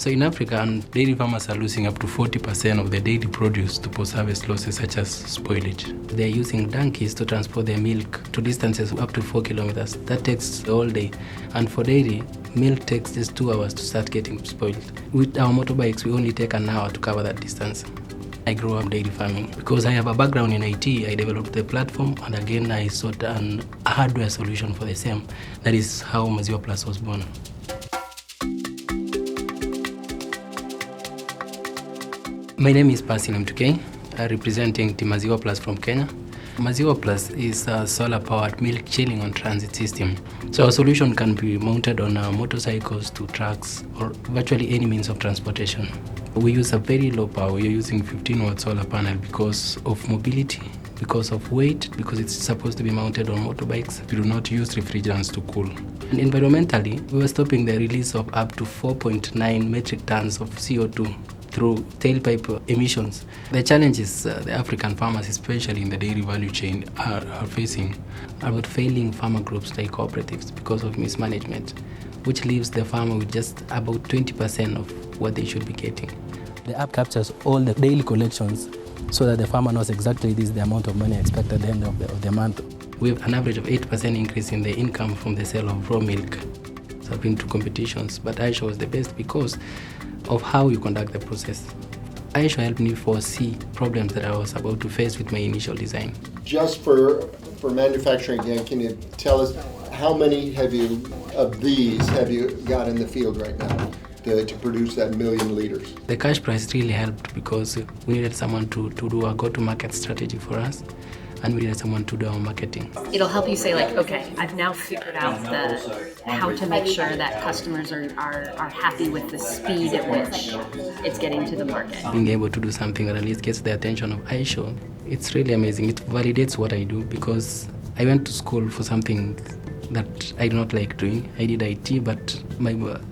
So in Africa, dairy farmers are losing up to 40% of their daily produce to post-harvest losses such as spoilage. They're using donkeys to transport their milk to distances up to 4 kilometers. That takes all day. And for dairy, milk takes just 2 hours to start getting spoiled. With our motorbikes, we only take an hour to cover that distance. I grew up dairy farming. Because I have a background in IT, I developed the platform, and again I sought a hardware solution for the same. That is how MaziwaPlus was born. My name is Pasil Mtukei, representing Team MaziwaPlus from Kenya. MaziwaPlus is a solar-powered milk chilling on transit system. So our solution can be mounted on motorcycles to trucks or virtually any means of transportation. We use a very low power. We're using 15-watt solar panel because of mobility, because of weight, because it's supposed to be mounted on motorbikes. We do not use refrigerants to cool. And environmentally, we were stopping the release of up to 4.9 metric tons of CO2 through tailpipe emissions. The challenges the African farmers, especially in the dairy value chain, are facing about failing farmer groups like cooperatives because of mismanagement, which leaves the farmer with just about 20% of what they should be getting. The app captures all the daily collections so that the farmer knows exactly this is the amount of money expected at the end of the month. We have an average of 8% increase in the income from the sale of raw milk. So I've been to competitions, but ISHOW was the best because of how you conduct the process. ISHOW helped me foresee problems that I was about to face with my initial design. Just for manufacturing again, can you tell us how many of these have you got in the field right now to produce that 1 million liters? The cash price really helped because we needed someone to do a go-to-market strategy for us, and we needed someone to do our marketing. It'll help you say like, okay, I've now figured out how to make sure that customers are happy with the speed at which it's getting to the market. Being able to do something that at least gets the attention of ISHOW, it's really amazing. It validates what I do because I went to school for something that I do not like doing. I did IT, but I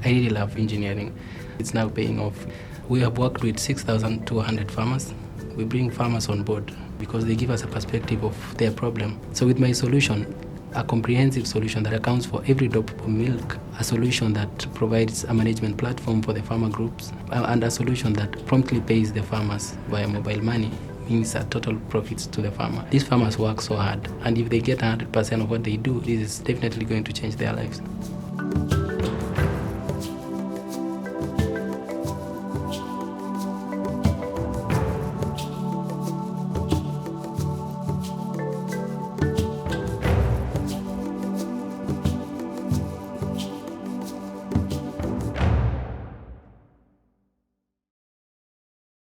really love engineering. It's now paying off. We have worked with 6,200 farmers. We bring farmers on board because they give us a perspective of their problem. So with my solution, a comprehensive solution that accounts for every drop of milk, a solution that provides a management platform for the farmer groups, and a solution that promptly pays the farmers via mobile money, means a total profits to the farmer. These farmers work so hard, and if they get 100% of what they do, this is definitely going to change their lives.